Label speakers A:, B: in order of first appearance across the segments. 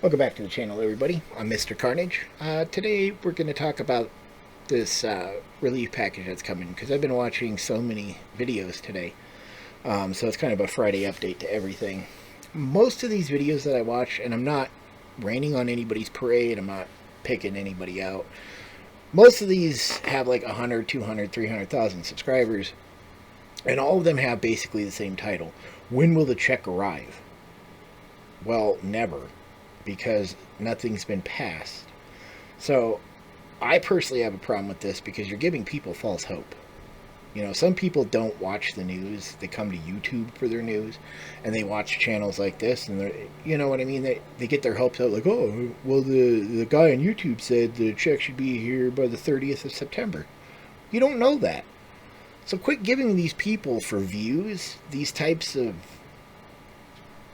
A: Welcome back to the channel, everybody. I'm Mr. Carnage. Today we're going to talk about this relief package that's coming, because I've been watching so many videos today. So it's kind of a Friday update to everything. Most of these videos that I watch, and I'm not raining on anybody's parade, I'm not picking anybody out. Most of these have like 100, 200, 300,000 subscribers, and all of them have basically the same title. When will the check arrive? Well, never, because nothing's been passed. So I personally have a problem with this, because you're giving people false hope. You know, some people don't watch the news. They come to YouTube for their news, and they watch channels like this, and they're, you know what I mean? They get their hopes up, like, oh, well, the guy on YouTube said the check should be here by the 30th of September. You don't know that. So quit giving these people for views these types of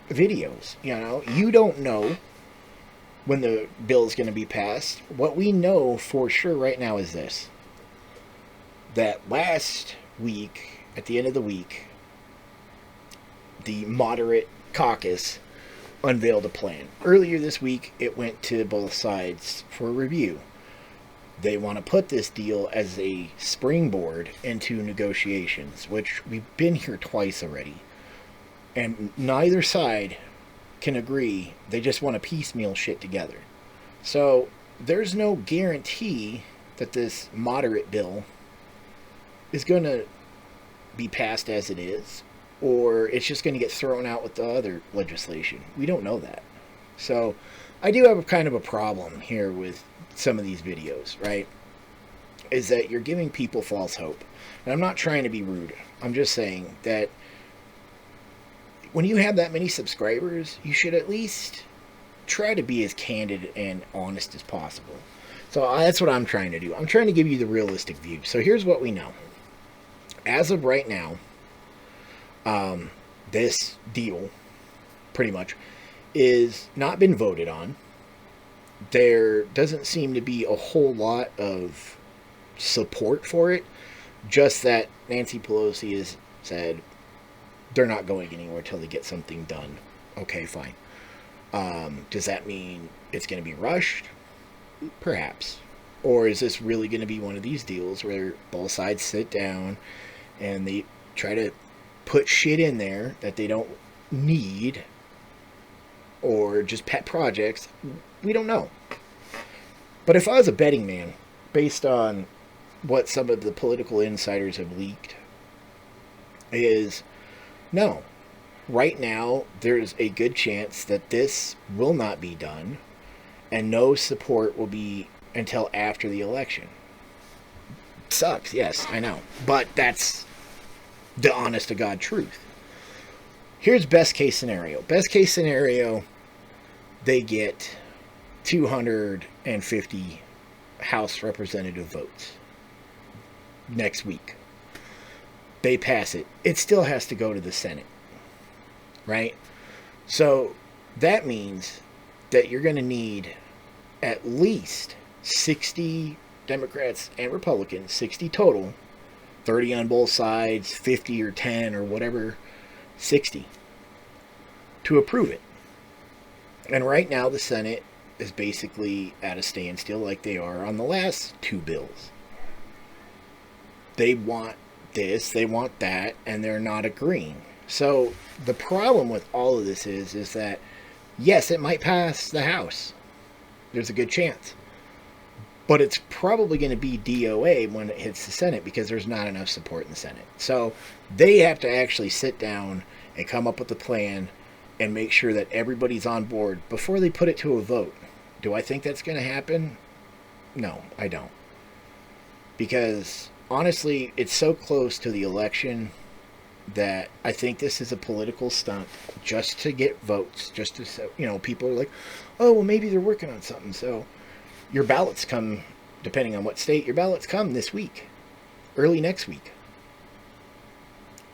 A: videos. You know, you don't know when the bill is going to be passed. What we know for sure right now is this: that last week, at the end of the week, the moderate caucus unveiled a plan. Earlier this week, it went to both sides for review. They want to put this deal as a springboard into negotiations, which we've been here twice already. And neither side can agree. They just want to piecemeal shit together. So there's no guarantee that this moderate bill is going to be passed as it is, or it's just going to get thrown out with the other legislation. We don't know that. So I do have a kind of a problem here with some of these videos, right? Is that you're giving people false hope. And I'm not trying to be rude. I'm just saying that when you have that many subscribers, you should at least try to be as candid and honest as possible. So that's what I'm trying to do. I'm trying to give you the realistic view. So here's what we know. As of right now, this deal, pretty much, is not been voted on. There doesn't seem to be a whole lot of support for it. Just that Nancy Pelosi has said they're not going anywhere till they get something done. Okay, fine. Does that mean it's going to be rushed? Perhaps. Or is this really going to be one of these deals where both sides sit down and they try to put shit in there that they don't need, or just pet projects? We don't know. But if I was a betting man, based on what some of the political insiders have leaked, is no. Right now, there's a good chance that this will not be done, and no support will be until after the election. Sucks, yes, I know. But that's the honest to God truth. Here's best case scenario. Best case scenario, they get 250 House representative votes next week. They pass it. It still has to go to the Senate, right? So that means that you're going to need at least 60 Democrats and Republicans, 60 total, 30 on both sides, 50 or 10 or whatever, 60, to approve it. And right now the Senate is basically at a standstill, like they are on the last two bills. They want this, they want that, and they're not agreeing. So the problem with all of this is that, yes, it might pass the House. There's a good chance. But it's probably going to be DOA when it hits the Senate, because there's not enough support in the Senate. So they have to actually sit down and come up with a plan and make sure that everybody's on board before they put it to a vote. Do I think that's going to happen? No, I don't. Because honestly, it's so close to the election that I think this is a political stunt just to get votes. Just to, you know, people are like, oh, well, maybe they're working on something. So your ballots come, depending on what state, your ballots come this week, early next week.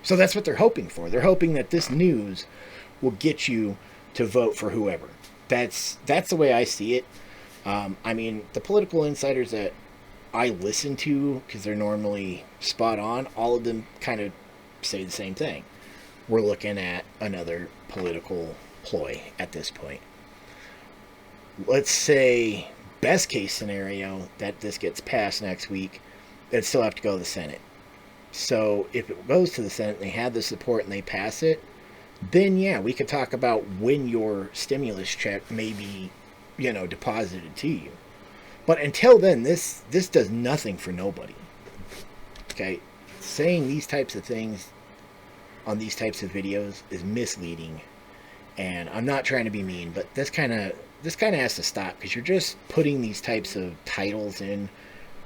A: So that's what they're hoping for. They're hoping that this news will get you to vote for whoever. That's the way I see it. I mean, the political insiders that I listen to, because they're normally spot on, all of them kind of say the same thing. We're looking at another political ploy at this point. let's say, best case scenario, that this gets passed next week, it'd still have to go to the Senate. So if it goes to the Senate and they have the support and they pass it, then yeah, we could talk about when your stimulus check may be, deposited to you. But until then, this does nothing for nobody. Okay, saying these types of things on these types of videos is misleading, and I'm not trying to be mean, but this kind of has to stop, because you're just putting these types of titles in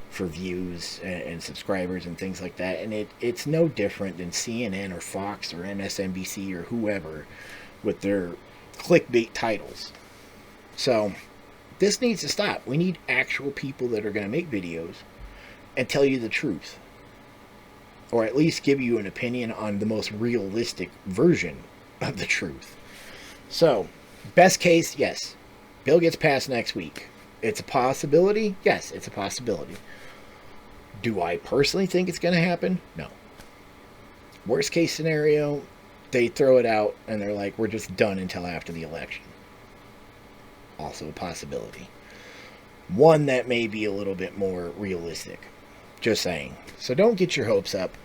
A: for views and subscribers and things like that, and it's no different than CNN or Fox or MSNBC or whoever with their clickbait titles. So this needs to stop. We need actual people that are going to make videos and tell you the truth, or at least give you an opinion on the most realistic version of the truth. So, best case, yes, bill gets passed next week. It's a possibility? Yes, it's a possibility. Do I personally think it's going to happen? No. Worst case scenario, they throw it out and they're like, we're just done until after the election. Also a possibility. One that may be a little bit more realistic. Just saying. So don't get your hopes up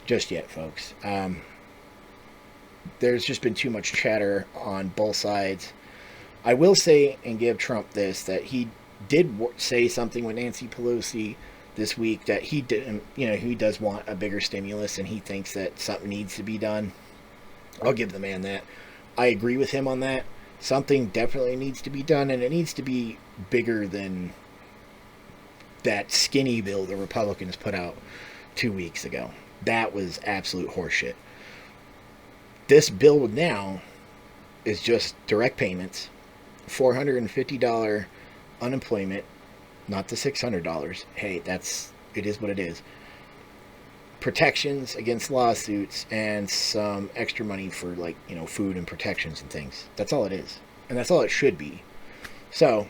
A: just yet, folks. There's just been too much chatter on both sides. I will say and give Trump this, that he did say something with Nancy Pelosi this week that he didn't, he does want a bigger stimulus and he thinks that something needs to be done. I'll give the man that. I agree with him on that. Something definitely needs to be done, and it needs to be bigger than that skinny bill the Republicans put out 2 weeks ago. That was absolute horseshit. This bill now is just direct payments, $450 unemployment, not the $600. Hey, it is what it is. Protections against lawsuits and some extra money for food and protections and things. That's all it is. And that's all it should be. So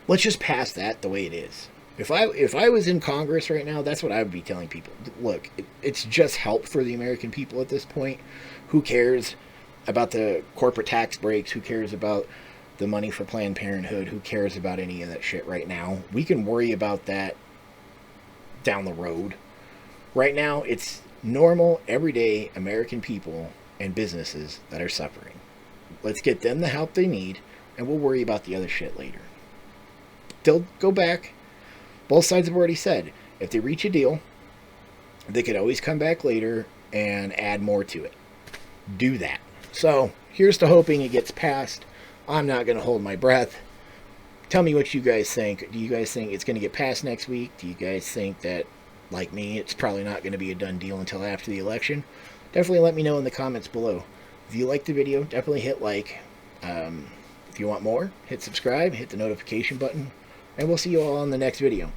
A: let's just pass that the way it is. If I was in Congress right now, that's what I would be telling people. Look, it's just help for the American people at this point. Who cares about the corporate tax breaks? Who cares about the money for Planned Parenthood? Who cares about any of that shit right now? We can worry about that down the road. Right now, it's normal, everyday American people and businesses that are suffering. Let's get them the help they need, and we'll worry about the other shit later. They'll go back. Both sides have already said, if they reach a deal, they could always come back later and add more to it. Do that. So, here's to hoping it gets passed. I'm not going to hold my breath. Tell me what you guys think. Do you guys think it's going to get passed next week? Do you guys think that, like me, it's probably not going to be a done deal until after the election? Definitely let me know in the comments below. If you liked the video, definitely hit like. If you want more, hit subscribe, hit the notification button, and we'll see you all on the next video.